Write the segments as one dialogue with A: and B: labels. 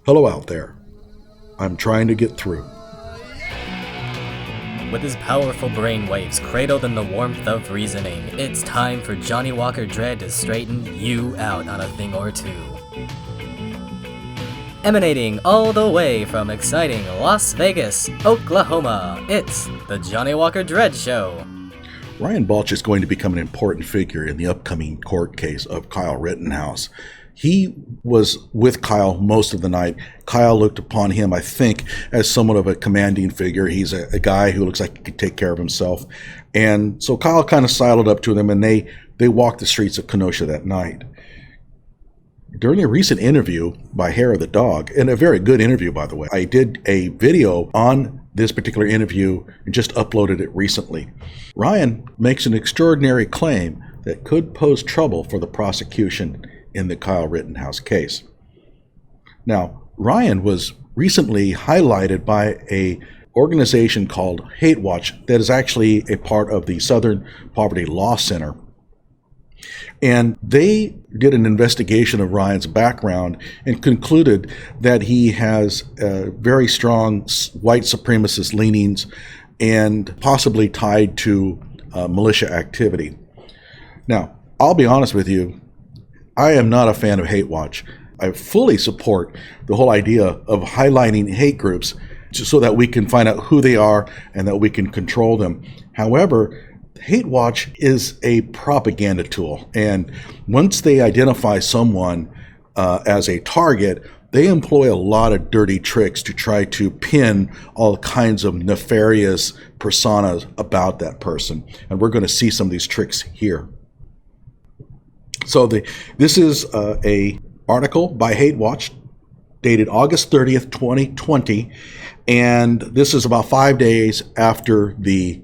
A: Hello out there. I'm trying to get through.
B: With his powerful brainwaves cradled in the warmth of reasoning, it's time for Johnnie Walker Dread to straighten you out on a thing or two. Emanating all the way from exciting Las Vegas, Oklahoma, it's the Johnnie Walker Dread Show.
A: Ryan Balch is going to become an important figure in the upcoming court case of Kyle Rittenhouse. He was with Kyle most of the night. Kyle looked upon him, I think, as somewhat of a commanding figure. He's a guy who looks like he could take care of himself. And so Kyle kind of sidled up to them, and they walked the streets of Kenosha that night. During a recent interview by Hair of the Dog, and a very good interview, by the way, I did a video on this particular interview and just uploaded it recently. Ryan makes an extraordinary claim that could pose trouble for the prosecution in the Kyle Rittenhouse case. Now, Ryan was recently highlighted by an organization called Hate Watch that is actually a part of the Southern Poverty Law Center. And they did an investigation of Ryan's background and concluded that he has very strong white supremacist leanings and possibly tied to militia activity. Now, I'll be honest with you, I am not a fan of Hate Watch. I fully support the whole idea of highlighting hate groups so that we can find out who they are and that we can control them. However, Hate Watch is a propaganda tool, and once they identify someone as a target, they employ a lot of dirty tricks to try to pin all kinds of nefarious personas about that person. And we're going to see some of these tricks here. So this is a article by Hate Watch dated August 30th, 2020, and this is about 5 days after the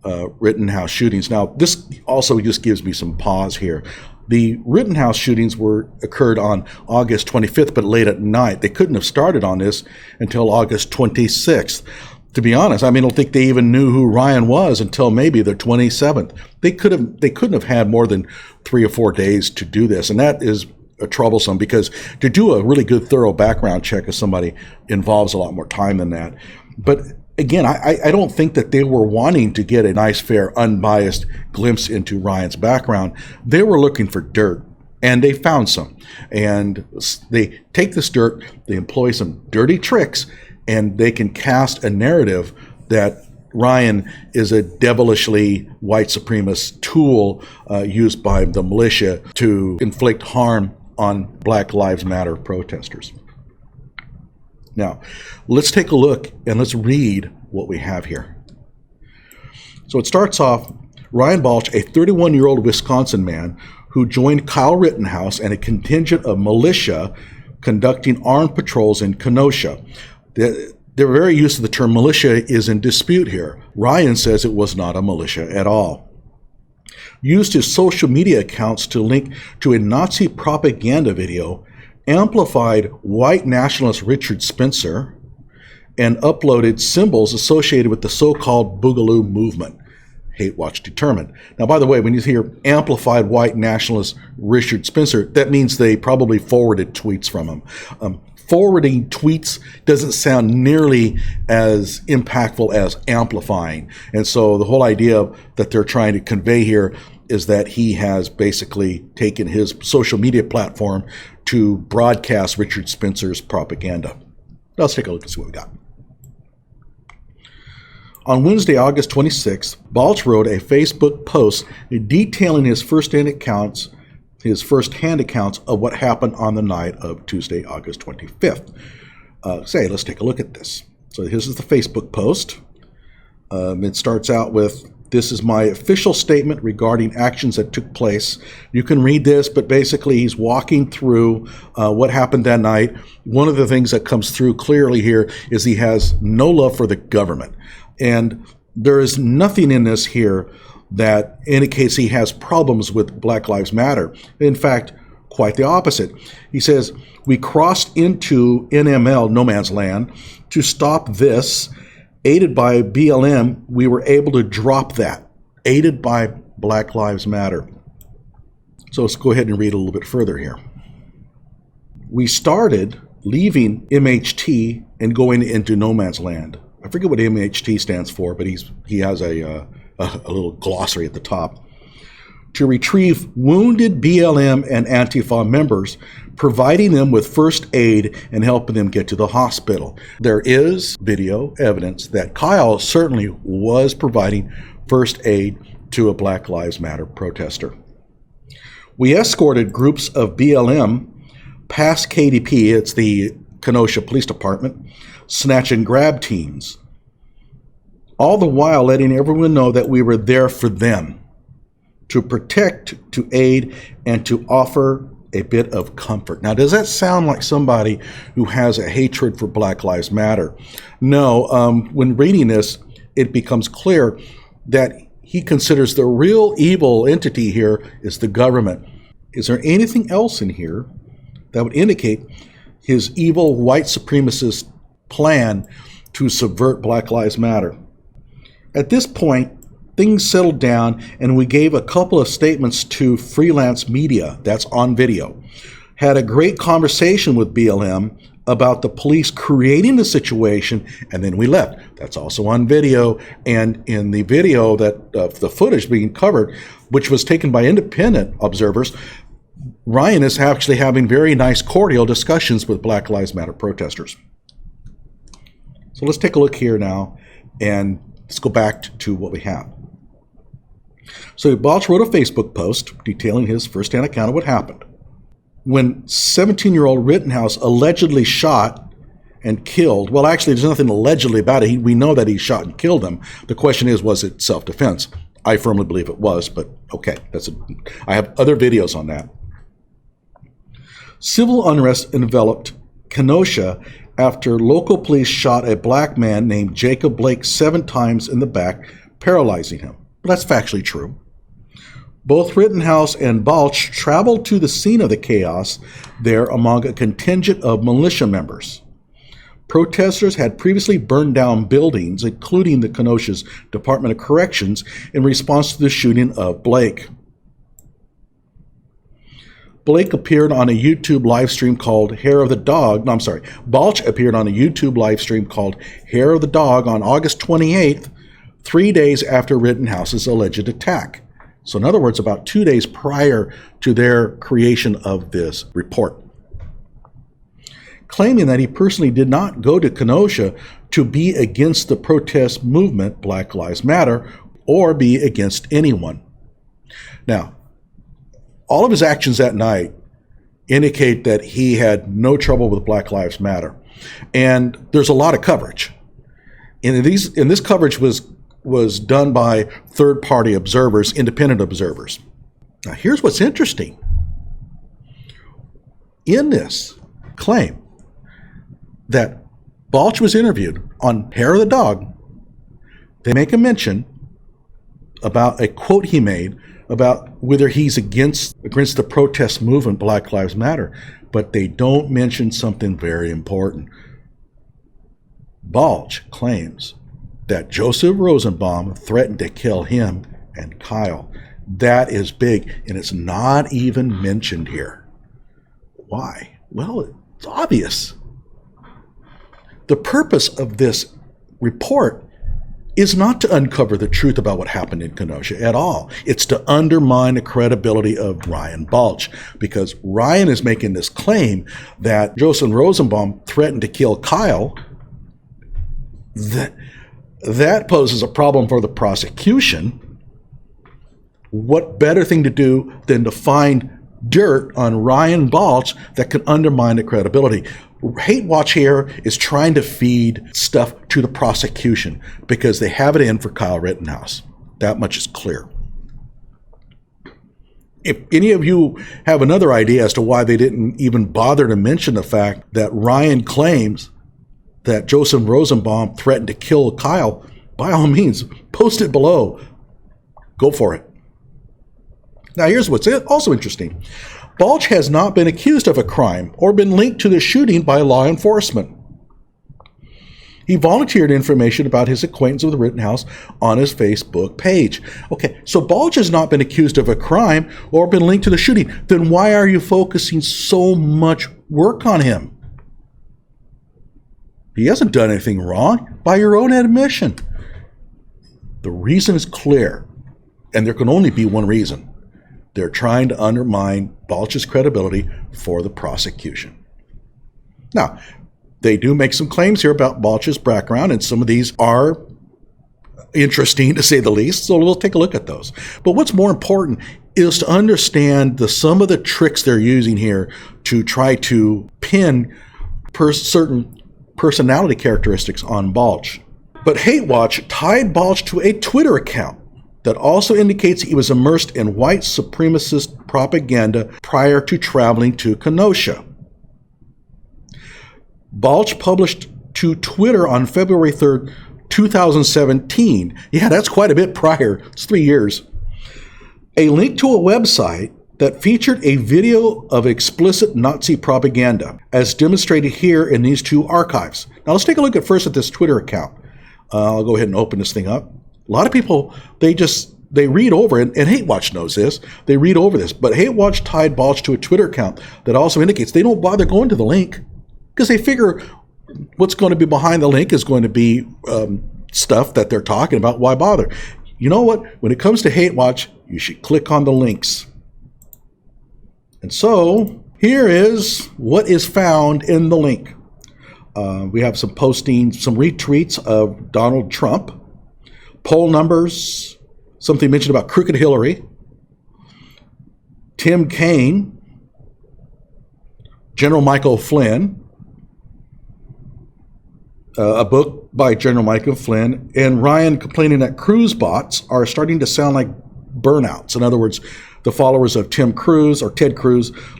A: Rittenhouse shootings. Now, this also just gives me some pause here. The Rittenhouse shootings occurred on August 25th, but late at night. They couldn't have started on this until August 26th. To be honest, I don't think they even knew who Ryan was until maybe the 27th. They couldn't have had more than 3 or 4 days to do this, and that is troublesome because to do a really good, thorough background check of somebody involves a lot more time than that. But again, I don't think that they were wanting to get a nice, fair, unbiased glimpse into Ryan's background. They were looking for dirt, and they found some. And they take this dirt, they employ some dirty tricks, and they can cast a narrative that Ryan is a devilishly white supremacist tool used by the militia to inflict harm on Black Lives Matter protesters. Now, let's take a look and let's read what we have here. So it starts off, Ryan Balch, a 31-year-old Wisconsin man who joined Kyle Rittenhouse and a contingent of militia conducting armed patrols in Kenosha. They're very used to the term militia is in dispute here. Ryan says it was not a militia at all. Used his social media accounts to link to a Nazi propaganda video, amplified white nationalist Richard Spencer, and uploaded symbols associated with the so-called Boogaloo movement, Hate Watch determined. Now, by the way, when you hear amplified white nationalist Richard Spencer, that means they probably forwarded tweets from him. Forwarding tweets doesn't sound nearly as impactful as amplifying. And so the whole idea that they're trying to convey here is that he has basically taken his social media platform to broadcast Richard Spencer's propaganda. Let's take a look and see what we got. On Wednesday, August 26th, Balch wrote a Facebook post detailing his firsthand accounts of what happened on the night of Tuesday, August 25th. Let's take a look at this. So this is the Facebook post. It starts out with, "This is my official statement regarding actions that took place." You can read this, but basically he's walking through what happened that night. One of the things that comes through clearly here is he has no love for the government. And there is nothing in this here that indicates he has problems with Black Lives Matter. In fact, quite the opposite. He says, "We crossed into NML, no man's land, to stop this. Aided by BLM, we were able to drop that." Aided by Black Lives Matter. So let's go ahead and read a little bit further here. "We started leaving MHT and going into no man's land. I forget what MHT stands for, but he has a little glossary at the top. To retrieve wounded BLM and Antifa members, providing them with first aid and helping them get to the hospital. There is video evidence that Kyle certainly was providing first aid to a Black Lives Matter protester. We escorted groups of BLM past KDP, it's the Kenosha Police Department, snatch and grab teams, all the while letting everyone know that we were there for them, to protect, to aid, and to offer a bit of comfort. Now, does that sound like somebody who has a hatred for Black Lives Matter? No, when reading this, it becomes clear that he considers the real evil entity here is the government. Is there anything else in here that would indicate his evil white supremacist plan to subvert Black Lives Matter? At this point, things settled down, and we gave a couple of statements to freelance media that's on video. Had a great conversation with BLM about the police creating the situation, and then we left. That's also on video, and in the video that the footage being covered, which was taken by independent observers, Ryan is actually having very nice, cordial discussions with Black Lives Matter protesters. So let's take a look here now, and let's go back to what we have. So Balch wrote a Facebook post detailing his firsthand account of what happened. When 17-year-old Rittenhouse allegedly shot and killed, well, actually, there's nothing allegedly about it. We know that he shot and killed him. The question is, was it self-defense? I firmly believe it was, but okay, I have other videos on that. Civil unrest enveloped Kenosha after local police shot a black man named Jacob Blake 7 times in the back, paralyzing him. That's factually true. Both Rittenhouse and Balch traveled to the scene of the chaos there among a contingent of militia members. Protesters had previously burned down buildings, including the Kenosha's Department of Corrections, in response to the shooting of Blake. Balch appeared on a YouTube live stream called Hair of the Dog on August 28th, 3 days after Rittenhouse's alleged attack. So in other words, about 2 days prior to their creation of this report. Claiming that he personally did not go to Kenosha to be against the protest movement, Black Lives Matter, or be against anyone. Now, all of his actions that night indicate that he had no trouble with Black Lives Matter. And there's a lot of coverage. And this coverage was done by third-party observers, independent observers. Now, here's what's interesting. In this claim that Balch was interviewed on Hair of the Dog, they make a mention about a quote he made about whether he's against the protest movement, Black Lives Matter, but they don't mention something very important. Balch claims that Joseph Rosenbaum threatened to kill him and Kyle. That is big, and it's not even mentioned here. Why? Well, it's obvious. The purpose of this report is not to uncover the truth about what happened in Kenosha at all. It's to undermine the credibility of Ryan Balch, because Ryan is making this claim that Joseph Rosenbaum threatened to kill Kyle. That poses a problem for the prosecution. What better thing to do than to find dirt on Ryan Balch that could undermine the credibility? Hate Watch here is trying to feed stuff to the prosecution because they have it in for Kyle Rittenhouse. That much is clear. If any of you have another idea as to why they didn't even bother to mention the fact that Ryan claims that Joseph Rosenbaum threatened to kill Kyle, by all means, post it below. Go for it. Now, here's what's also interesting. Balch has not been accused of a crime or been linked to the shooting by law enforcement. He volunteered information about his acquaintance with Rittenhouse on his Facebook page. Okay, so Balch has not been accused of a crime or been linked to the shooting. Then why are you focusing so much work on him? He hasn't done anything wrong by your own admission. The reason is clear, and there can only be one reason. They're trying to undermine Balch's credibility for the prosecution. Now, they do make some claims here about Balch's background, and some of these are interesting to say the least, so we'll take a look at those. But what's more important is to understand some of the tricks they're using here to try to pin certain personality characteristics on Balch. But Hate Watch tied Balch to a Twitter account that also indicates he was immersed in white supremacist propaganda prior to traveling to Kenosha. Balch published to Twitter on February 3rd, 2017. Yeah, that's quite a bit prior. It's 3 years. A link to a website that featured a video of explicit Nazi propaganda, as demonstrated here in these two archives. Now let's take a look at first at this Twitter account. I'll go ahead and open this thing up. A lot of people, they read over it, and Hate Watch knows this. They read over this, but Hate Watch tied Balch to a Twitter account that also indicates they don't bother going to the link because they figure what's going to be behind the link is going to be stuff that they're talking about. Why bother? You know what? When it comes to Hate Watch, you should click on the links. And so here is what is found in the link. We have some postings, some retweets of Donald Trump, poll numbers, something mentioned about Crooked Hillary, Tim Kaine, General Michael Flynn, a book by General Michael Flynn, and Ryan complaining that Cruz bots are starting to sound like burnouts. In other words, the followers of Ted Cruz,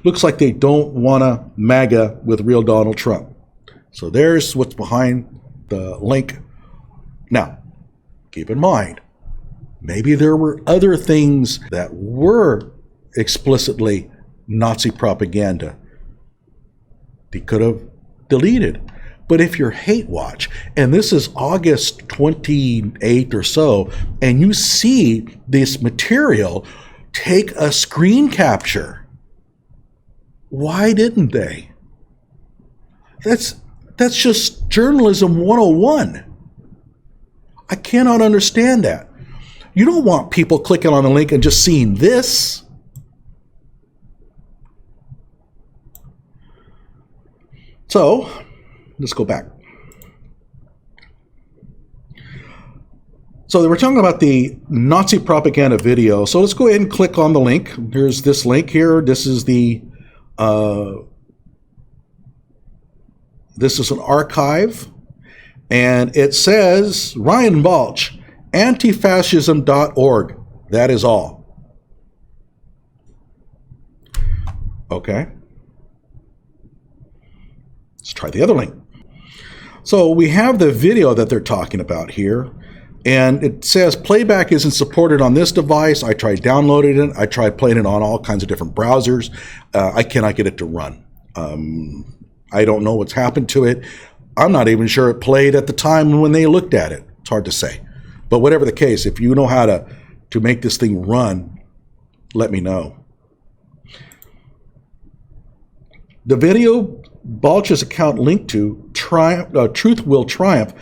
A: looks like they don't want to MAGA with real Donald Trump. So there's what's behind the link. Now, keep in mind, maybe there were other things that were explicitly Nazi propaganda they could have deleted. But if you're Hate Watch, and this is August 28th or so, and you see this material, take a screen capture. Why didn't they? That's just journalism 101. I cannot understand that. You don't want people clicking on the link and just seeing this. So, let's go back. So they were talking about the Nazi propaganda video. So let's go ahead and click on the link. Here's this link here. This is this is an archive, and it says Ryan Balch, antifascism.org. That is all. Okay. Let's try the other link. So we have the video that they're talking about here, and it says playback isn't supported on this device. I tried downloading it. I tried playing it on all kinds of different browsers. I cannot get it to run. I don't know what's happened to it. I'm not even sure it played at the time when they looked at it. It's hard to say. But whatever the case, if you know how to make this thing run, let me know. The video Balch's account linked to, Truth Will Triumph,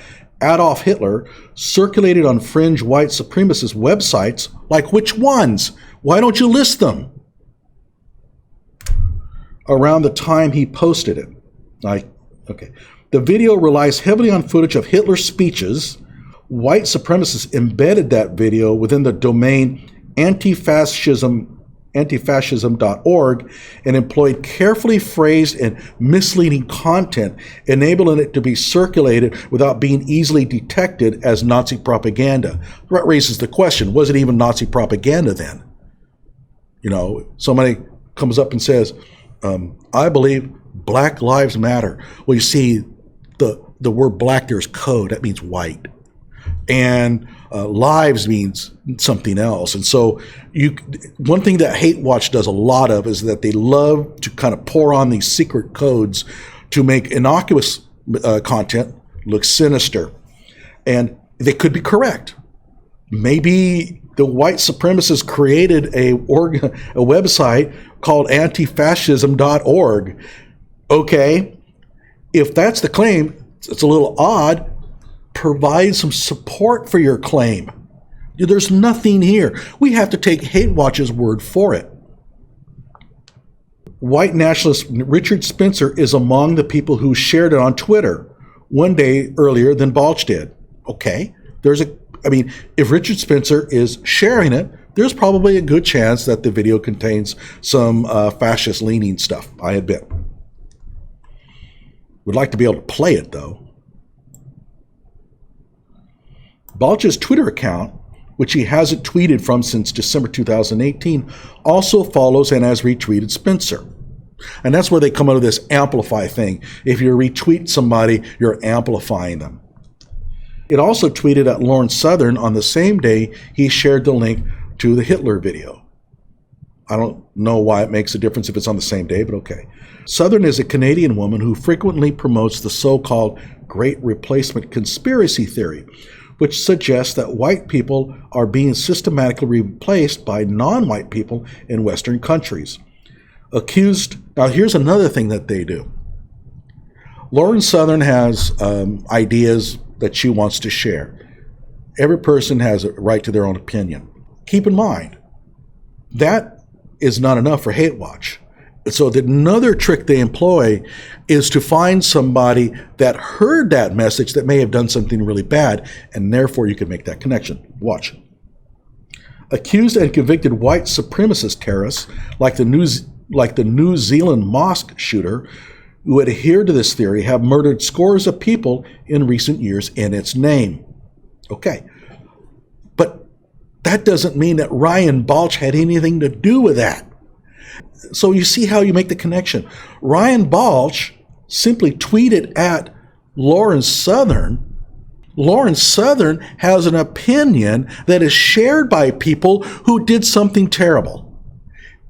A: Adolf Hitler, circulated on fringe white supremacist websites. Like which ones? Why don't you list them? Around the time he posted it. Okay. The video relies heavily on footage of Hitler's speeches. White supremacists embedded that video within the domain antifascism.org and employed carefully phrased and misleading content, enabling it to be circulated without being easily detected as Nazi propaganda. That raises the question, was it even Nazi propaganda then? You know, somebody comes up and says, I believe Black Lives Matter. Well, you see, the word black there is code. That means white. And lives means something else. And so one thing that Hate Watch does a lot of is that they love to kind of pour on these secret codes to make innocuous content look sinister. And they could be correct. Maybe the white supremacists created a website called antifascism.org. Okay, if that's the claim, it's a little odd. Provide some support for your claim. There's nothing here. We have to take Hate Watch's word for it. White nationalist Richard Spencer is among the people who shared it on Twitter one day earlier than Balch did. Okay, if Richard Spencer is sharing it, there's probably a good chance that the video contains some fascist-leaning stuff, I admit. Would like to be able to play it, though. Balch's Twitter account, which he hasn't tweeted from since December 2018, also follows and has retweeted Spencer. And that's where they come out of this amplify thing. If you retweet somebody, you're amplifying them. It also tweeted at Lawrence Southern on the same day he shared the link to the Hitler video. I don't know why it makes a difference if it's on the same day, but okay. Southern is a Canadian woman who frequently promotes the so-called Great Replacement conspiracy theory, which suggests that white people are being systematically replaced by non-white people in Western countries. Now here's another thing that they do. Lauren Southern has ideas that she wants to share. Every person has a right to their own opinion. Keep in mind, that is not enough for Hate Watch. So another trick they employ is to find somebody that heard that message that may have done something really bad, and therefore you can make that connection. Watch. Accused and convicted white supremacist terrorists, like the New Zealand mosque shooter, who adhere to this theory, have murdered scores of people in recent years in its name. Okay. But that doesn't mean that Ryan Balch had anything to do with that. So you see how you make the connection. Ryan Balch simply tweeted at Lawrence Southern. Lawrence Southern has an opinion that is shared by people who did something terrible.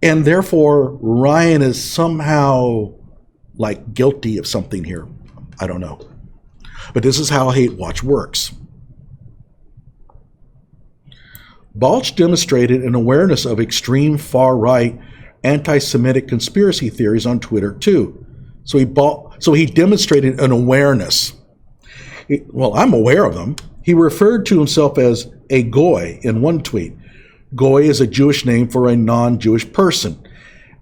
A: And therefore, Ryan is somehow like guilty of something here. I don't know. But this is how Hate Watch works. Balch demonstrated an awareness of extreme far-right anti-Semitic conspiracy theories on Twitter too. So he demonstrated an awareness. Well, I'm aware of them. He referred to himself as a goy in one tweet. Goy is a Jewish name for a non-Jewish person,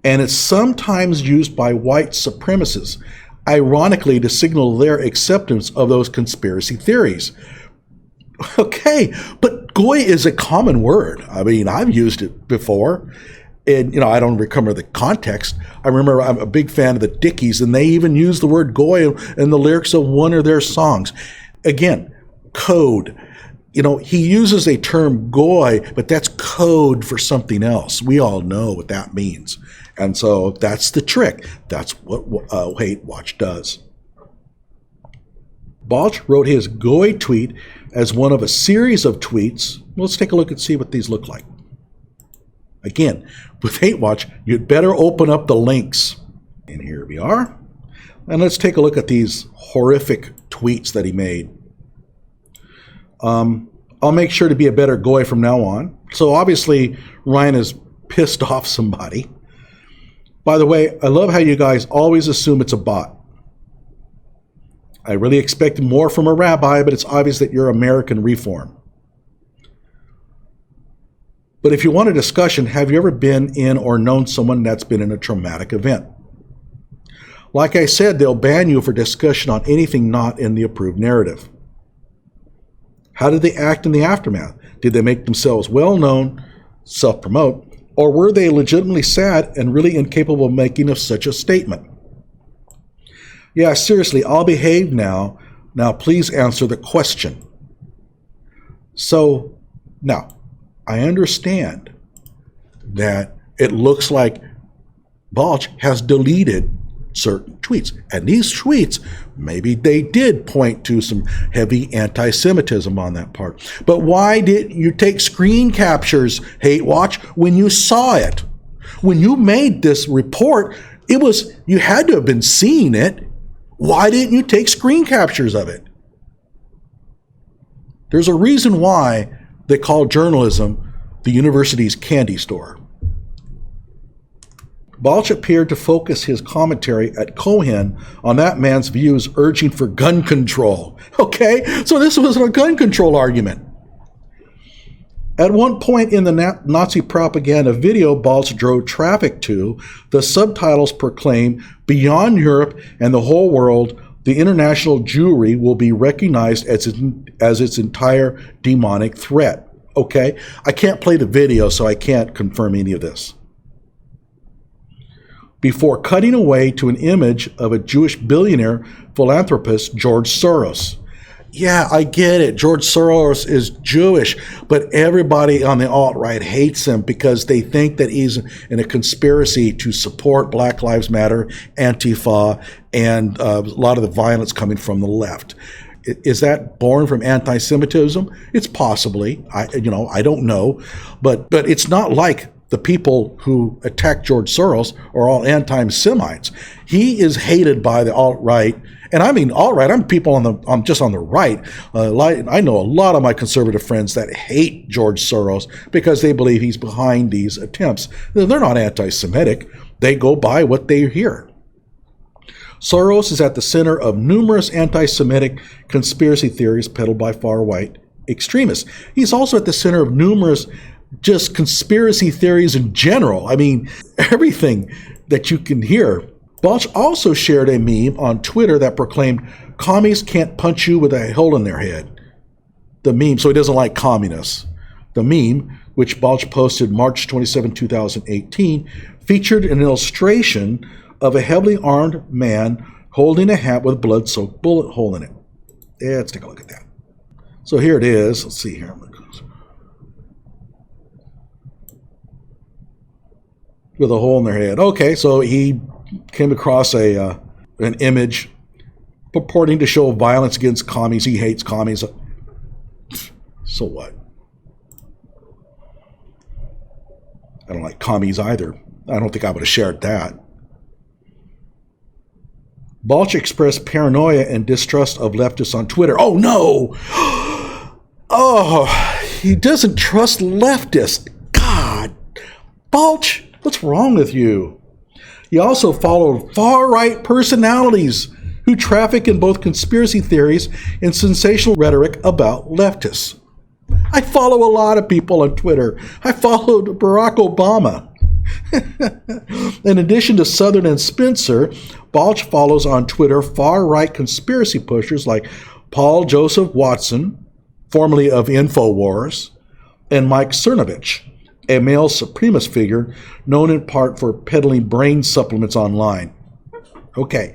A: and it's sometimes used by white supremacists, ironically to signal their acceptance of those conspiracy theories. Okay, but goy is a common word. I mean, I've used it before. And, I don't remember the context. I remember I'm a big fan of the Dickies, and they even use the word goy in the lyrics of one of their songs. Again, code. He uses a term goy, but that's code for something else. We all know what that means. And so that's the trick. That's what Hate Watch does. Balch wrote his goy tweet as one of a series of tweets. Let's take a look and see what these look like. Again, with Hate Watch, you'd better open up the links. And here we are. And let's take a look at these horrific tweets that he made. I'll make sure to be a better goy from now on. So obviously, Ryan has pissed off somebody. By the way, I love how you guys always assume it's a bot. I really expected more from a rabbi, but it's obvious that you're American Reform. But if you want a discussion, have you ever been in or known someone that's been in a traumatic event? Like I said, they'll ban you for discussion on anything not in the approved narrative. How did they act in the aftermath? Did they make themselves well-known, self-promote, or were they legitimately sad and really incapable of making of such a statement? Yeah, seriously, I'll behave now. Now please answer the question. So, now, I understand that it looks like Balch has deleted certain tweets. And these tweets, maybe they did point to some heavy anti-Semitism on that part. But why did you take screen captures, Hate Watch, when you saw it? When you made this report, you had to have been seeing it. Why didn't you take screen captures of it? There's a reason why they call journalism the university's candy store. Balch appeared to focus his commentary at Cohen on that man's views urging for gun control. Okay, so this was a gun control argument. At one point in the Nazi propaganda video Balch drove traffic to, the subtitles proclaim, "Beyond Europe and the whole world, the international Jewry will be recognized as its entire demonic threat." Okay, I can't play the video, so I can't confirm any of this. Before cutting away to an image of a Jewish billionaire philanthropist, George Soros. Yeah, I get it. George Soros is Jewish, but everybody on the alt-right hates him because they think that he's in a conspiracy to support Black Lives Matter, Antifa, and a lot of the violence coming from the left. Is that born from anti-Semitism? It's possibly. I don't know, but it's not like the people who attack George Soros are all anti-Semites. He is hated by the alt-right, and I mean alt-right. I'm people I'm just on the right. I know a lot of my conservative friends that hate George Soros because they believe he's behind these attempts. They're not anti-Semitic. They go by what they hear. Soros is at the center of numerous anti-Semitic conspiracy theories peddled by far-right extremists. He's also at the center of numerous just conspiracy theories in general. I mean, everything that you can hear. Balch also shared a meme on Twitter that proclaimed, "Commies can't punch you with a hole in their head." The meme, so he doesn't like communists. The meme, which Balch posted March 27, 2018, featured an illustration of a heavily armed man holding a hat with a blood-soaked bullet hole in it. Yeah, let's take a look at that. So here it is. Let's see here. With a hole in their head. Okay, so he came across an image purporting to show violence against commies. He hates commies. So what? I don't like commies either. I don't think I would have shared that. Balch expressed paranoia and distrust of leftists on Twitter. Oh no! Oh, he doesn't trust leftists. God, Balch, what's wrong with you? He also followed far-right personalities who traffic in both conspiracy theories and sensational rhetoric about leftists. I follow a lot of people on Twitter. I followed Barack Obama. In addition to Southern and Spencer, Balch follows on Twitter far-right conspiracy pushers like Paul Joseph Watson, formerly of InfoWars, and Mike Cernovich, a male supremacist figure known in part for peddling brain supplements online. Okay,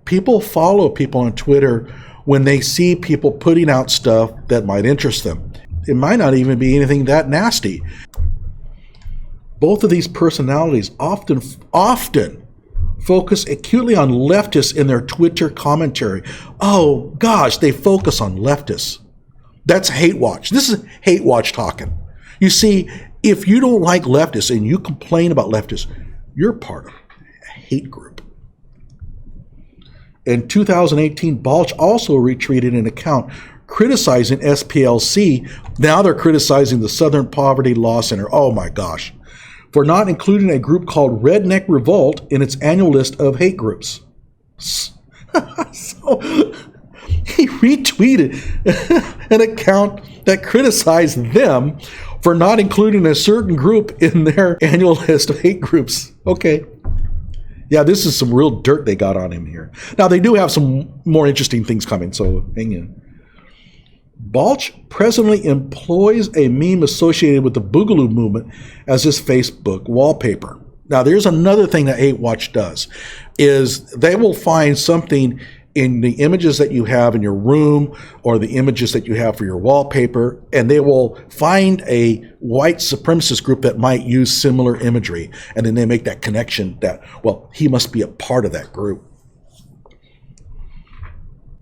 A: people follow people on Twitter when they see people putting out stuff that might interest them. It might not even be anything that nasty. Both of these personalities often focus acutely on leftists in their Twitter commentary. Oh gosh, they focus on leftists. That's hate watch. This is hate watch talking. You see, if you don't like leftists and you complain about leftists, you're part of a hate group. In 2018, Balch also retweeted an account criticizing SPLC. Now they're criticizing the Southern Poverty Law Center. Oh my gosh. For not including a group called Redneck Revolt in its annual list of hate groups. So he retweeted an account that criticized them for not including a certain group in their annual list of hate groups. Okay. Yeah, this is some real dirt they got on him here. Now, they do have some more interesting things coming, so hang in. Balch presently employs a meme associated with the Boogaloo movement as his Facebook wallpaper. Now, there's another thing that Hate Watch does, is they will find something in the images that you have in your room or the images that you have for your wallpaper, and they will find a white supremacist group that might use similar imagery, and then they make that connection that, well, he must be a part of that group.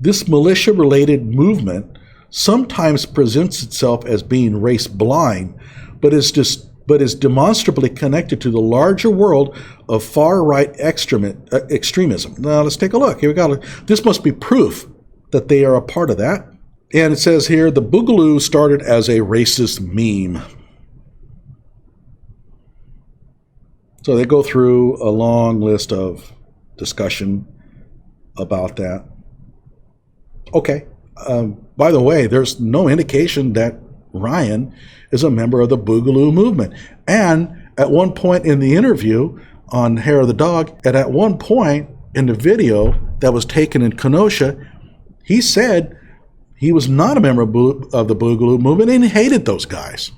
A: This militia-related movement sometimes presents itself as being race blind, but is demonstrably connected to the larger world of far-right extremism. Now let's take a look. Here we go. This must be proof that they are a part of that. And it says here, the Boogaloo started as a racist meme. So they go through a long list of discussion about that. Okay. By the way, there's no indication that Ryan is a member of the Boogaloo movement. And at one point in the interview on Hair of the Dog, and at one point in the video that was taken in Kenosha, he said he was not a member of the Boogaloo movement and he hated those guys.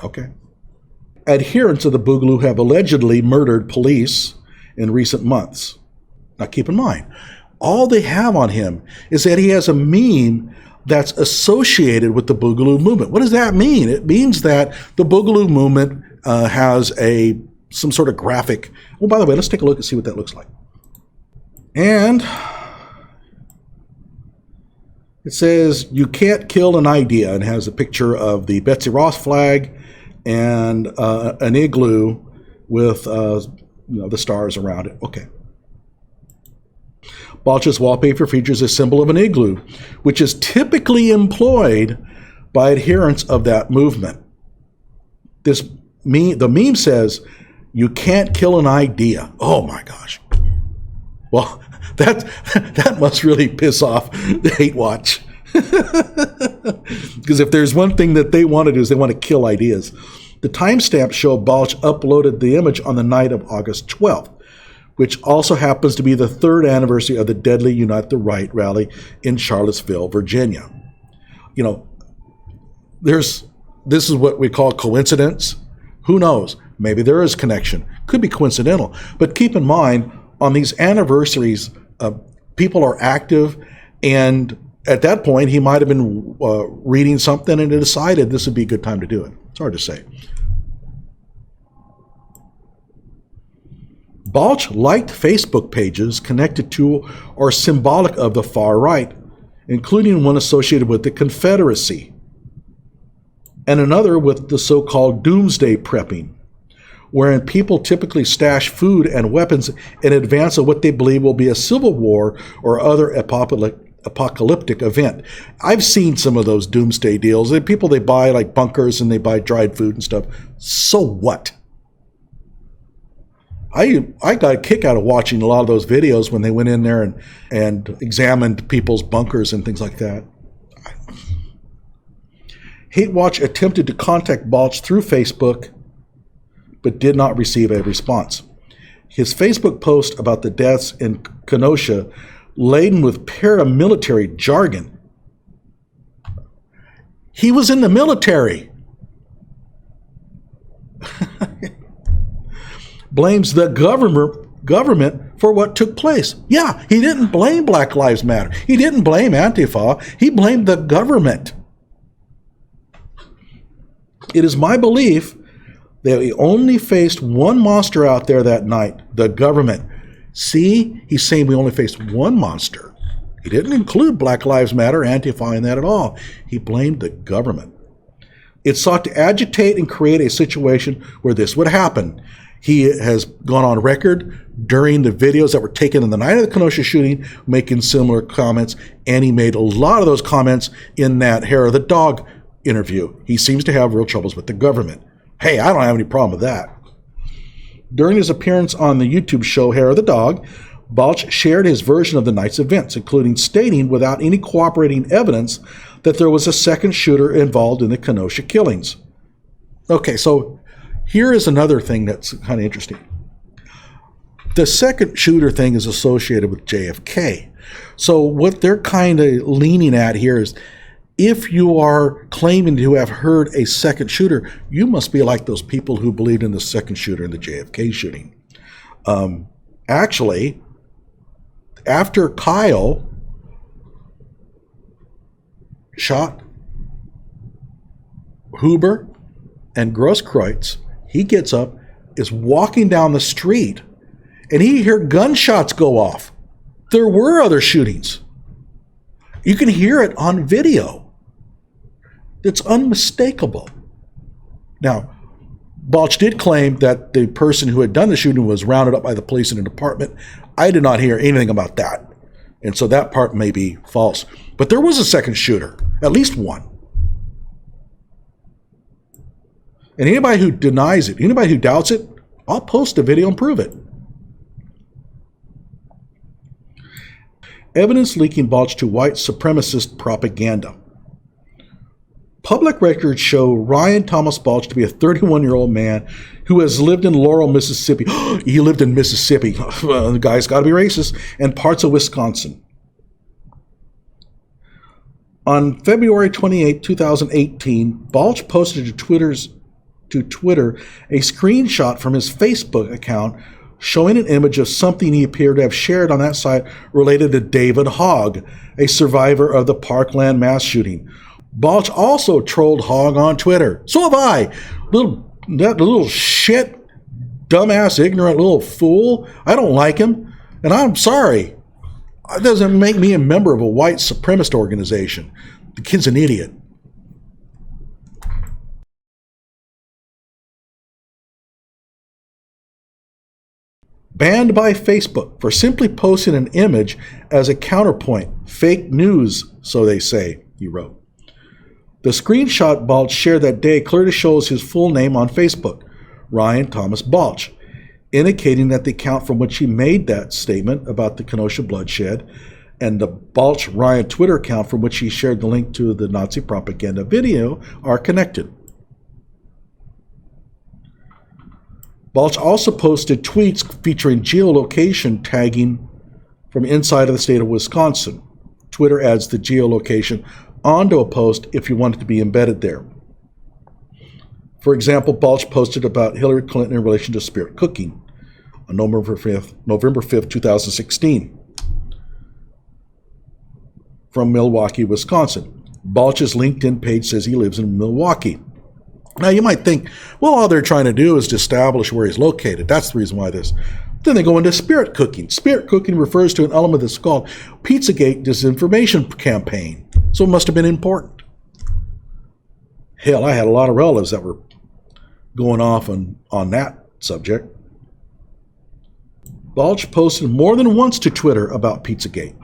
A: Okay. Adherents of the Boogaloo have allegedly murdered police in recent months. Now keep in mind, all they have on him is that he has a meme that's associated with the Boogaloo movement. What does that mean? It means that the Boogaloo movement has some sort of graphic. Well, by the way, let's take a look and see what that looks like. And it says, "You can't kill an idea," and has a picture of the Betsy Ross flag and an igloo with the stars around it. Okay. Balch's wallpaper features a symbol of an igloo, which is typically employed by adherents of that movement. The meme says, "You can't kill an idea." Oh my gosh. Well, that must really piss off the Hate Watch. Because if there's one thing that they want to do is they want to kill ideas. The timestamps show Balch uploaded the image on the night of August 12th, which also happens to be the 3rd anniversary of the deadly Unite the Right rally in Charlottesville, Virginia. This is what we call coincidence. Who knows? Maybe there is connection. Could be coincidental. But keep in mind, on these anniversaries, people are active, and at that point, he might have been reading something and decided this would be a good time to do it. It's hard to say. Balch liked Facebook pages connected to or symbolic of the far right, including one associated with the Confederacy, and another with the so-called doomsday prepping, wherein people typically stash food and weapons in advance of what they believe will be a civil war or other apocalyptic event. I've seen some of those doomsday deals. They buy like bunkers and they buy dried food and stuff. So what? I got a kick out of watching a lot of those videos when they went in there and examined people's bunkers and things like that. Hate Watch attempted to contact Balch through Facebook, but did not receive a response. His Facebook post about the deaths in Kenosha, laden with paramilitary jargon. He was in the military. Blames the government for what took place. Yeah, he didn't blame Black Lives Matter. He didn't blame Antifa. He blamed the government. It is my belief that we only faced one monster out there that night, the government. See, he's saying we only faced one monster. He didn't include Black Lives Matter, Antifa in that at all. He blamed the government. It sought to agitate and create a situation where this would happen. He has gone on record during the videos that were taken on the night of the Kenosha shooting, making similar comments, and he made a lot of those comments in that Hair of the Dog interview. He seems to have real troubles with the government. Hey, I don't have any problem with that. During his appearance on the YouTube show Hair of the Dog, Balch shared his version of the night's events, including stating without any cooperating evidence that there was a second shooter involved in the Kenosha killings. Okay, so here is another thing that's kind of interesting. The second shooter thing is associated with JFK. So what they're kind of leaning at here is, if you are claiming to have heard a second shooter, you must be like those people who believed in the second shooter in the JFK shooting. Actually, after Kyle shot Huber and Grosskreutz, he gets up, is walking down the street, and he hears gunshots go off. There were other shootings. You can hear it on video. It's unmistakable. Now, Balch did claim that the person who had done the shooting was rounded up by the police in an apartment. I did not hear anything about that. And so that part may be false. But there was a second shooter, at least one. And anybody who denies it, anybody who doubts it, I'll post a video and prove it. Evidence linking Balch to white supremacist propaganda. Public records show Ryan Thomas Balch to be a 31-year-old man who has lived in Laurel, Mississippi. He lived in Mississippi. The guy's got to be racist. And parts of Wisconsin. On February 28, 2018, Balch posted to Twitter a screenshot from his Facebook account showing an image of something he appeared to have shared on that site related to David Hogg, a survivor of the Parkland mass shooting. Balch also trolled Hogg on Twitter. So have I. That little shit, dumbass, ignorant little fool. I don't like him, and I'm sorry. It doesn't make me a member of a white supremacist organization. The kid's an idiot. Banned by Facebook for simply posting an image as a counterpoint. Fake news, so they say, he wrote. The screenshot Balch shared that day clearly shows his full name on Facebook, Ryan Thomas Balch, indicating that the account from which he made that statement about the Kenosha bloodshed and the Balch Ryan Twitter account from which he shared the link to the Nazi propaganda video are connected. Balch also posted tweets featuring geolocation tagging from inside of the state of Wisconsin. Twitter adds the geolocation onto a post if you want it to be embedded there. For example, Balch posted about Hillary Clinton in relation to spirit cooking on November 5th, 2016, from Milwaukee, Wisconsin. Balch's LinkedIn page says he lives in Milwaukee. Now, you might think, well, all they're trying to do is to establish where he's located. That's the reason why this. Then they go into spirit cooking. Spirit cooking refers to an element that's called Pizzagate disinformation campaign. So it must have been important. Hell, I had a lot of relatives that were going off on that subject. Balch posted more than once to Twitter about Pizzagate,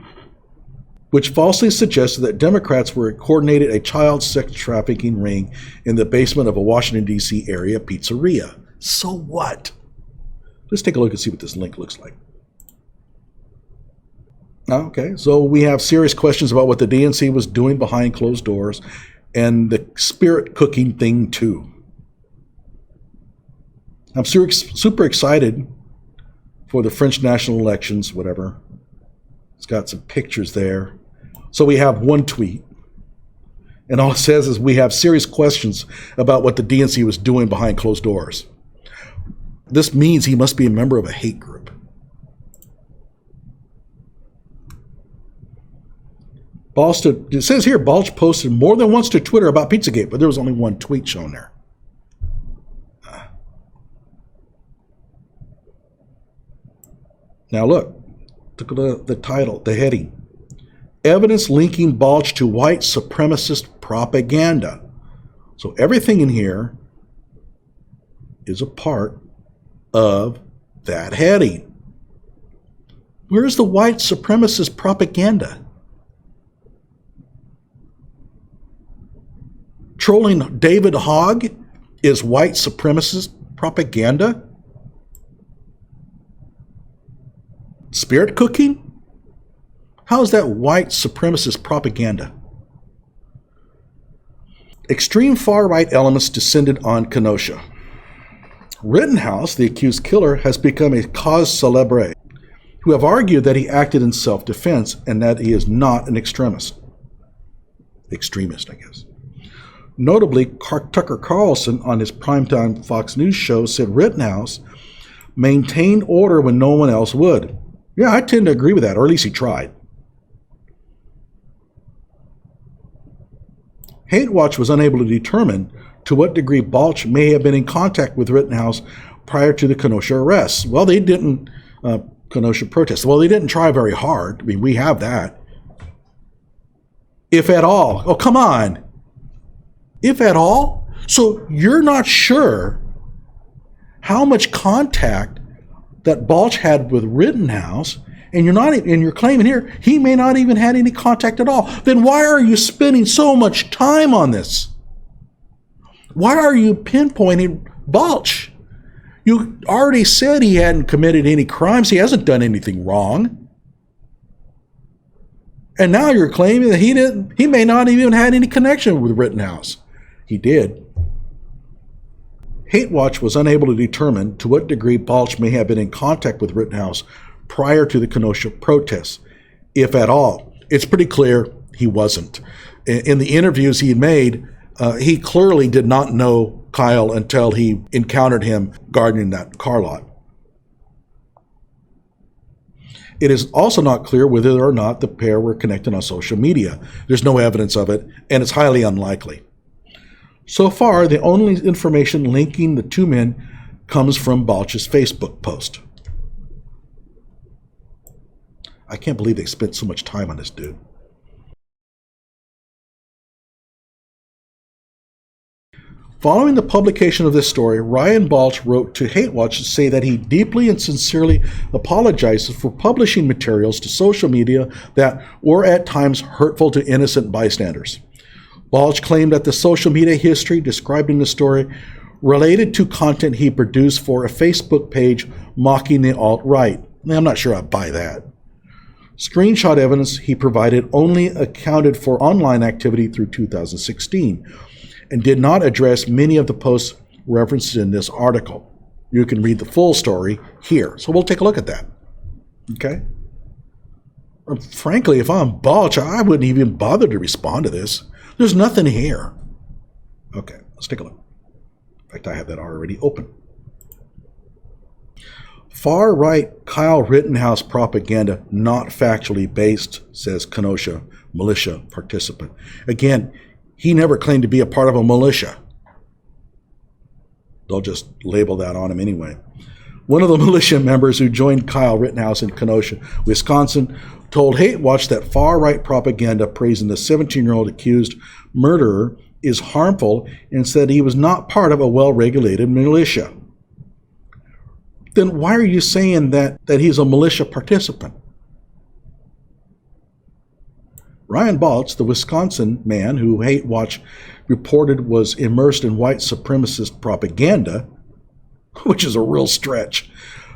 A: which falsely suggested that Democrats were coordinated a child sex trafficking ring in the basement of a Washington, D.C. area pizzeria. So what? Let's take a look and see what this link looks like. Okay, so we have serious questions about what the DNC was doing behind closed doors and the spirit cooking thing too. I'm super excited for the French national elections, whatever. It's got some pictures there. So we have one tweet, and all it says is we have serious questions about what the DNC was doing behind closed doors. This means he must be a member of a hate group. It says here, Balch posted more than once to Twitter about Pizzagate, but there was only one tweet shown there. Now look at the title, the heading. Evidence linking Balch to white supremacist propaganda. So everything in here is a part of that heading. Where's the white supremacist propaganda? Trolling David Hogg is white supremacist propaganda? Spirit cooking? How is that white supremacist propaganda? Extreme far-right elements descended on Kenosha. Rittenhouse, the accused killer, has become a cause célèbre, who have argued that he acted in self-defense and that he is not an extremist. Extremist, I guess. Notably, Tucker Carlson on his primetime Fox News show said Rittenhouse maintained order when no one else would. Yeah, I tend to agree with that, or at least he tried. Hate Watch was unable to determine to what degree Balch may have been in contact with Rittenhouse prior to the Kenosha arrests. Well, they didn't, Kenosha protests. Well, they didn't try very hard. I mean, we have that. If at all. Oh, come on. If at all? So you're not sure how much contact that Balch had with Rittenhouse, and you're claiming here he may not even had any contact at all. Then why are you spending so much time on this? Why are you pinpointing Balch? You already said he hadn't committed any crimes. He hasn't done anything wrong. And now you're claiming that he may not even had any connection with Rittenhouse. He did. Hate Watch was unable to determine to what degree Balch may have been in contact with Rittenhouse prior to the Kenosha protests, if at all. It's pretty clear he wasn't. In the interviews he made, he clearly did not know Kyle until he encountered him gardening that car lot. It is also not clear whether or not the pair were connected on social media. There's no evidence of it, and it's highly unlikely. So far, the only information linking the two men comes from Balch's Facebook post. I can't believe they spent so much time on this dude. Following the publication of this story, Ryan Balch wrote to Hate Watch to say that he deeply and sincerely apologizes for publishing materials to social media that were at times hurtful to innocent bystanders. Balch claimed that the social media history described in the story related to content he produced for a Facebook page mocking the alt-right. I'm not sure I buy that. Screenshot evidence he provided only accounted for online activity through 2016 and did not address many of the posts referenced in this article. You can read the full story here. So we'll take a look at that. Okay? Frankly, if I'm Balch, I wouldn't even bother to respond to this. There's nothing here. Okay, let's take a look. In fact, I have that already open. Far-right Kyle Rittenhouse propaganda not factually based, says Kenosha militia participant. Again, he never claimed to be a part of a militia. They'll just label that on him anyway. One of the militia members who joined Kyle Rittenhouse in Kenosha, Wisconsin, told Hate Watch that far-right propaganda praising the 17-year-old accused murderer is harmful and said he was not part of a well-regulated militia. Then why are you saying that he's a militia participant? Ryan Balch, the Wisconsin man who Hate Watch reported was immersed in white supremacist propaganda, which is a real stretch,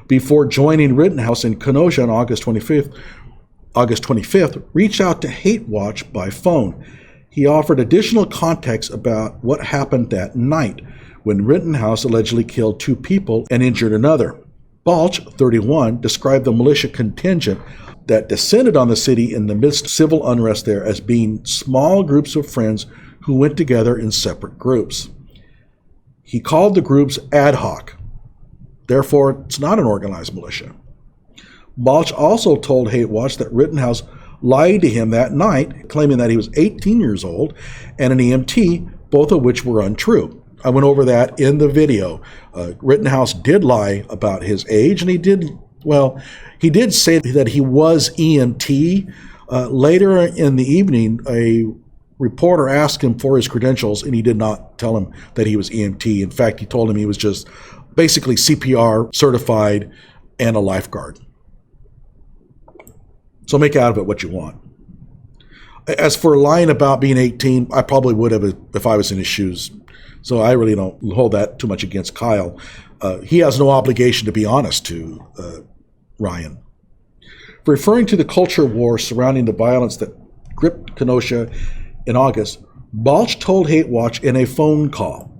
A: before joining Rittenhouse in Kenosha on August 25th, reached out to Hate Watch by phone. He offered additional context about what happened that night when Rittenhouse allegedly killed 2 people and injured another. Balch, 31, described the militia contingent that descended on the city in the midst of civil unrest there as being small groups of friends who went together in separate groups. He called the groups ad hoc. Therefore, it's not an organized militia. Balch also told Hate Watch that Rittenhouse lied to him that night, claiming that he was 18 years old and an EMT, both of which were untrue. I went over that in the video. Rittenhouse did lie about his age, and he did say that he was EMT. Later in the evening, a reporter asked him for his credentials, and he did not tell him that he was EMT. In fact, he told him he was just basically CPR certified and a lifeguard. So make out of it what you want. As for lying about being 18, I probably would have if I was in his shoes. So I really don't hold that too much against Kyle. He has no obligation to be honest to Ryan. Referring to the culture war surrounding the violence that gripped Kenosha in August, Balch told Hate Watch in a phone call,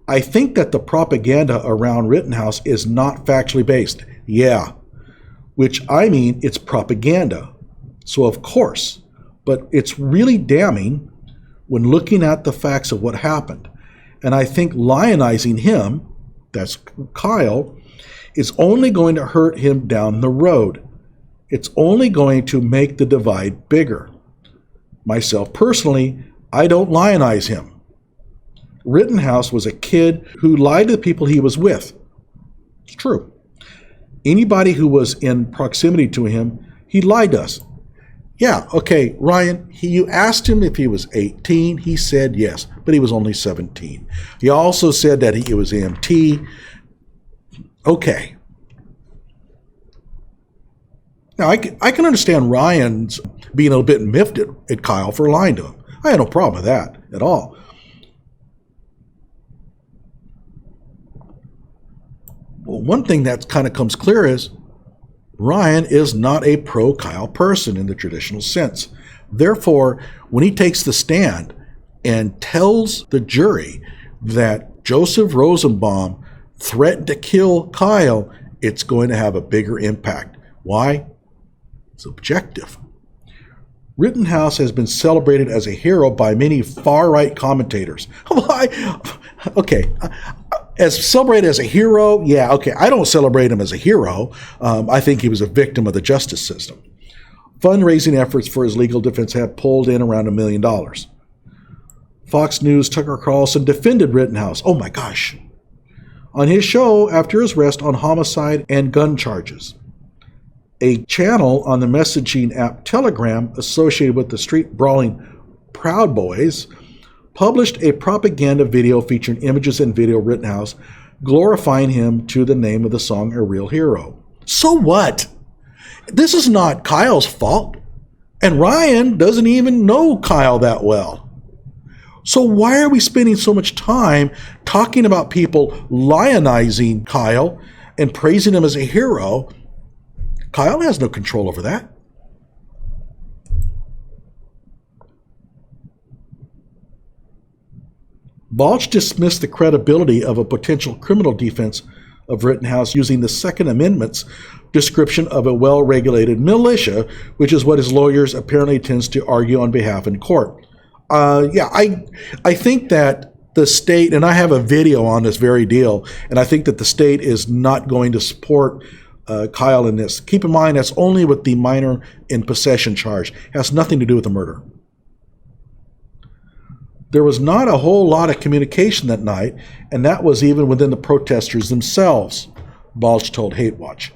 A: "I think that the propaganda around Rittenhouse is not factually based." Yeah, which I mean it's propaganda. So of course, but it's really damning when looking at the facts of what happened. And I think lionizing him, that's Kyle, is only going to hurt him down the road. It's only going to make the divide bigger. Myself personally, I don't lionize him. Rittenhouse was a kid who lied to the people he was with. It's true. Anybody who was in proximity to him, he lied to us. Yeah, okay, Ryan, you asked him if he was 18. He said yes, but he was only 17. He also said that he was EMT. Okay. Now, I can understand Ryan's being a little bit miffed at Kyle for lying to him. I had no problem with that at all. Well, one thing that kind of comes clear is Ryan is not a pro-Kyle person in the traditional sense. Therefore, when he takes the stand and tells the jury that Joseph Rosenbaum threatened to kill Kyle, it's going to have a bigger impact. Why? It's objective. Rittenhouse has been celebrated as a hero by many far-right commentators. Okay, as celebrated as a hero, yeah, okay, I don't celebrate him as a hero. I think he was a victim of the justice system. Fundraising efforts for his legal defense have pulled in around $1 million. Fox News' Tucker Carlson defended Rittenhouse. Oh my gosh. On his show after his arrest on homicide and gun charges. A channel on the messaging app Telegram associated with the street brawling Proud Boys published a propaganda video featuring images and video of Rittenhouse glorifying him to the name of the song A Real Hero. So what? This is not Kyle's fault. And Ryan doesn't even know Kyle that well. So why are we spending so much time talking about people lionizing Kyle and praising him as a hero? Kyle has no control over that. Balch dismissed the credibility of a potential criminal defense of Rittenhouse using the Second Amendment's description of a well-regulated militia, which is what his lawyers apparently tends to argue on behalf in court. I think that the state, and I have a video on this very deal, and I think that the state is not going to support Kyle in this. Keep in mind, that's only with the minor in possession charge. It has nothing to do with the murder. There was not a whole lot of communication that night, and that was even within the protesters themselves, Balch told Hate Watch.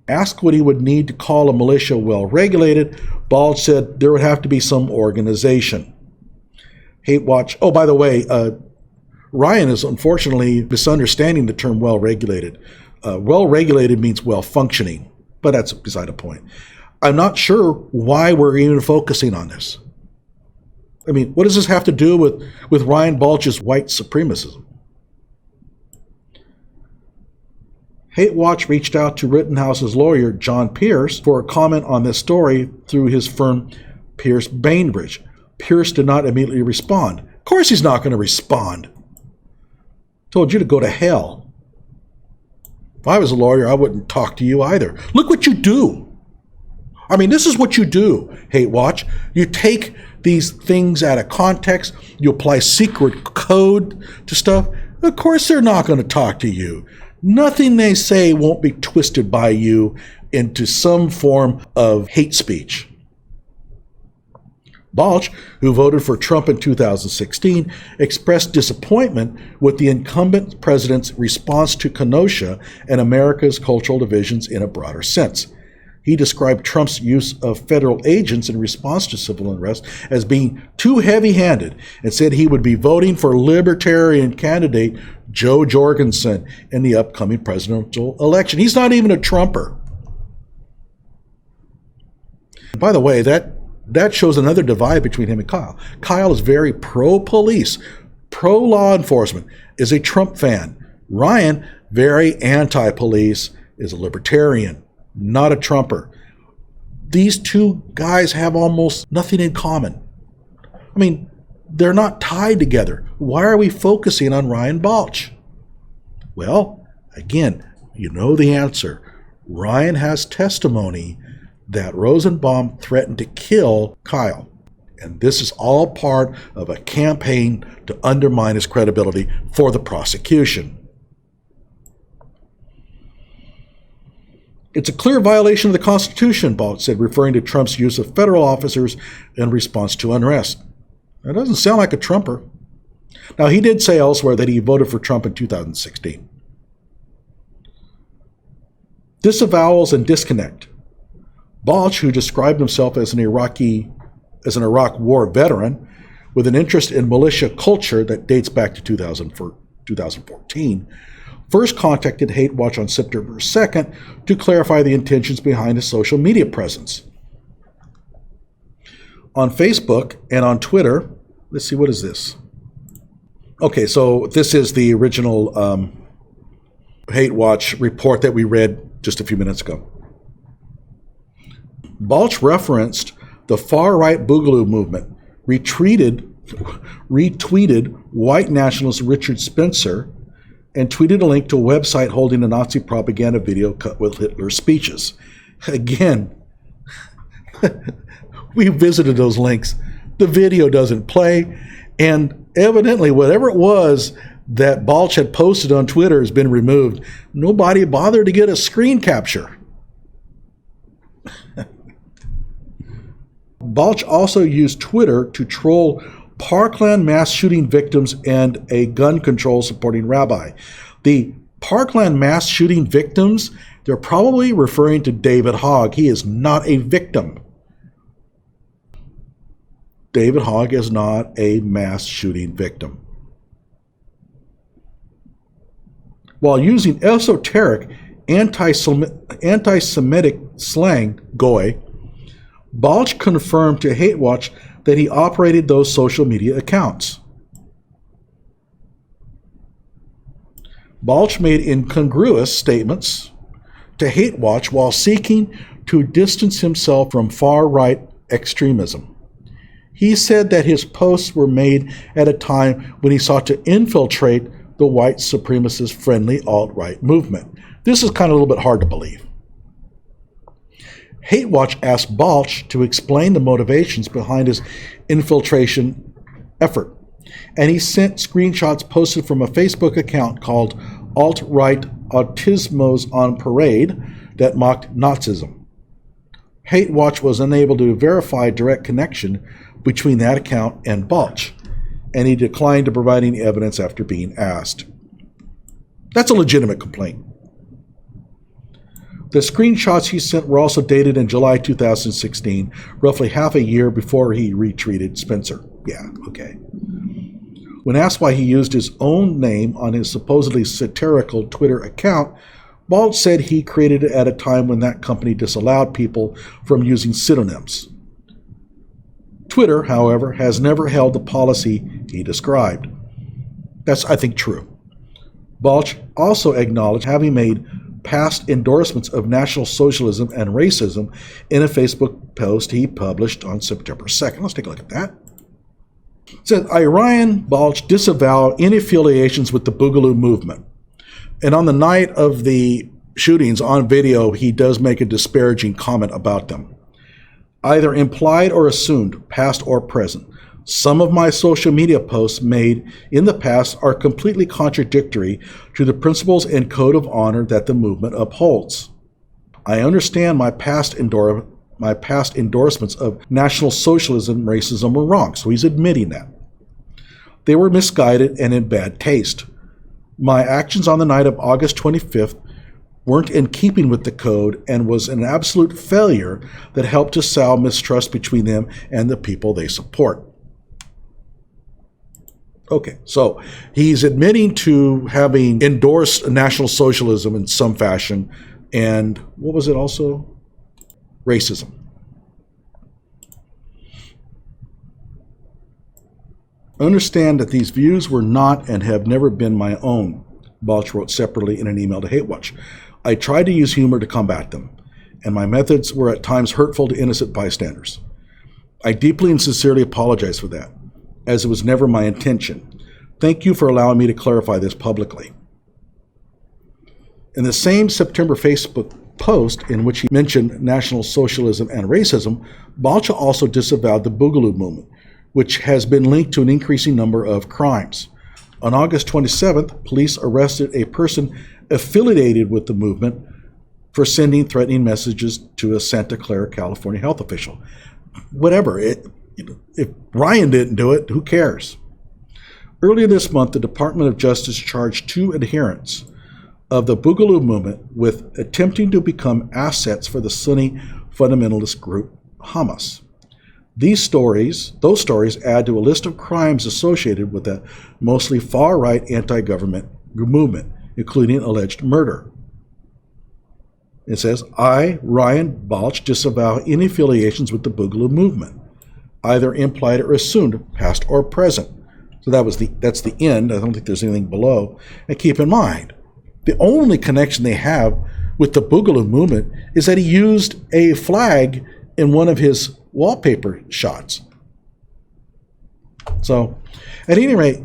A: Asked what he would need to call a militia well-regulated, Balch said there would have to be some organization. Hate Watch, oh, by the way, Ryan is unfortunately misunderstanding the term well-regulated. Well-regulated means well-functioning, but that's beside the point. I'm not sure why we're even focusing on this. I mean, what does this have to do with Ryan Balch's white supremacism? Hate Watch reached out to Rittenhouse's lawyer, John Pierce, for a comment on this story through his firm, Pierce Bainbridge. Pierce did not immediately respond. Of course he's not going to respond. Told you to go to hell. If I was a lawyer, I wouldn't talk to you either. Look what you do. I mean, this is what you do, Hate Watch. You take these things out of context. You apply secret code to stuff. Of course they're not going to talk to you. Nothing they say won't be twisted by you into some form of hate speech. Balch, who voted for Trump in 2016, expressed disappointment with the incumbent president's response to Kenosha and America's cultural divisions in a broader sense. He described Trump's use of federal agents in response to civil unrest as being too heavy-handed and said he would be voting for Libertarian candidate Joe Jorgensen in the upcoming presidential election. He's not even a Trumper. By the way, that shows another divide between him and Kyle. Kyle is very pro-police, pro-law enforcement, is a Trump fan. Ryan, very anti-police, is a libertarian, not a Trumper. These two guys have almost nothing in common. I mean, they're not tied together. Why are we focusing on Ryan Balch? Well, again, you know the answer. Ryan has testimony that Rosenbaum threatened to kill Kyle. And this is all part of a campaign to undermine his credibility for the prosecution. It's a clear violation of the Constitution, Balch said, referring to Trump's use of federal officers in response to unrest. That doesn't sound like a Trumper. Now, he did say elsewhere that he voted for Trump in 2016. Disavowals and disconnect. Balch, who described himself as an Iraq War veteran with an interest in militia culture that dates back to 2014, first contacted Hate Watch on September 2nd to clarify the intentions behind his social media presence. On Facebook and on Twitter, let's see, what is this? Okay, so this is the original Hate Watch report that we read just a few minutes ago. Balch referenced the far-right Boogaloo movement, retweeted white nationalist Richard Spencer, and tweeted a link to a website holding a Nazi propaganda video cut with Hitler's speeches. Again, we visited those links. The video doesn't play, and evidently whatever it was that Balch had posted on Twitter has been removed. Nobody bothered to get a screen capture. Balch also used Twitter to troll Parkland mass shooting victims and a gun control supporting rabbi. The Parkland mass shooting victims, they're probably referring to David Hogg. He is not a victim. David Hogg is not a mass shooting victim. While using esoteric anti-Semitic slang, goy, Balch confirmed to Hate Watch that he operated those social media accounts. Balch made incongruous statements to Hate Watch while seeking to distance himself from far-right extremism. He said that his posts were made at a time when he sought to infiltrate the white supremacist-friendly alt-right movement. This is kind of a little bit hard to believe. Hate Watch asked Balch to explain the motivations behind his infiltration effort, and he sent screenshots posted from a Facebook account called Alt-Right Autismos on Parade that mocked Nazism. Hate Watch was unable to verify direct connection between that account and Balch, and he declined to provide any evidence after being asked. That's a legitimate complaint. The screenshots he sent were also dated in July 2016, roughly half a year before he retweeted Spencer. Yeah, okay. When asked why he used his own name on his supposedly satirical Twitter account, Balch said he created it at a time when that company disallowed people from using pseudonyms. Twitter, however, has never held the policy he described. That's, I think, true. Balch also acknowledged having made past endorsements of National Socialism and racism in a Facebook post he published on September 2nd. Let's take a look at that. It says, I, Ryan Balch, disavow any affiliations with the Boogaloo movement. And on the night of the shootings on video, he does make a disparaging comment about them. Either implied or assumed, past or present. Some of my social media posts made in the past are completely contradictory to the principles and code of honor that the movement upholds. I understand my past endorsements of National Socialism and racism were wrong, so he's admitting that. They were misguided and in bad taste. My actions on the night of August 25th weren't in keeping with the code and was an absolute failure that helped to sow mistrust between them and the people they support. Okay, so he's admitting to having endorsed National Socialism in some fashion, and what was it also? Racism. Understand that these views were not and have never been my own, Balch wrote separately in an email to Hate Watch. I tried to use humor to combat them, and my methods were at times hurtful to innocent bystanders. I deeply and sincerely apologize for that, as it was never my intention. Thank you for allowing me to clarify this publicly. In the same September Facebook post in which he mentioned National Socialism and racism, Balch also disavowed the Boogaloo movement, which has been linked to an increasing number of crimes. On August 27th, police arrested a person affiliated with the movement for sending threatening messages to a Santa Clara, California health official. Whatever. If Ryan didn't do it, who cares? Earlier this month, the Department of Justice charged 2 adherents of the Boogaloo movement with attempting to become assets for the Sunni fundamentalist group Hamas. Those stories add to a list of crimes associated with the mostly far-right anti-government movement, including alleged murder. It says, I, Ryan Balch, disavow any affiliations with the Boogaloo movement, either implied or assumed, past or present. So that's the end. I don't think there's anything below. And keep in mind, The only connection they have with the Boogaloo movement is that he used a flag in one of his wallpaper shots. So, at any rate,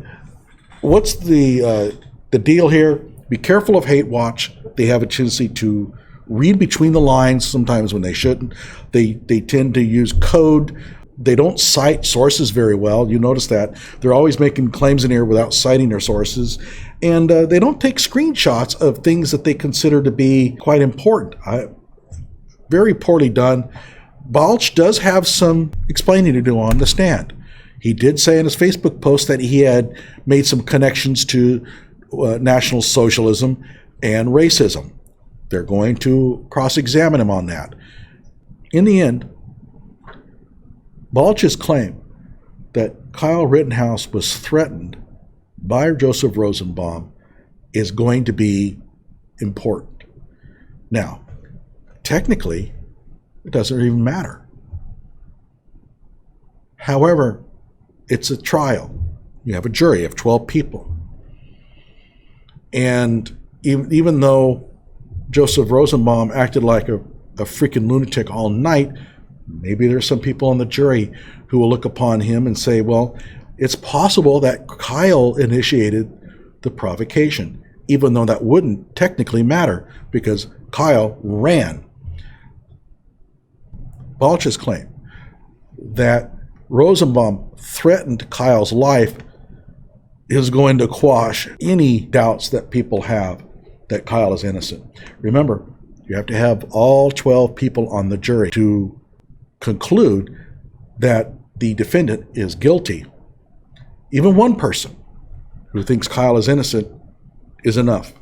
A: what's the deal here? Be careful of hate watch. They have a tendency to read between the lines sometimes when they shouldn't. They tend to use code. They don't cite sources very well. You notice that. They're always making claims in here without citing their sources. And they don't take screenshots of things that they consider to be quite important. Very poorly done. Balch does have some explaining to do on the stand. He did say in his Facebook post that he had made some connections to National Socialism and racism. They're going to cross-examine him on that. In the end, Balch's claim that Kyle Rittenhouse was threatened by Joseph Rosenbaum is going to be important. Now, technically, it doesn't even matter. However, it's a trial. You have a jury of 12 people. And even though Joseph Rosenbaum acted like a freaking lunatic all night, maybe there's some people on the jury who will look upon him and say, well, it's possible that Kyle initiated the provocation, even though that wouldn't technically matter because Kyle ran. Balch's claim that Rosenbaum threatened Kyle's life is going to quash any doubts that people have that Kyle is innocent. Remember, you have to have all 12 people on the jury to conclude that the defendant is guilty. Even one person who thinks Kyle is innocent is enough.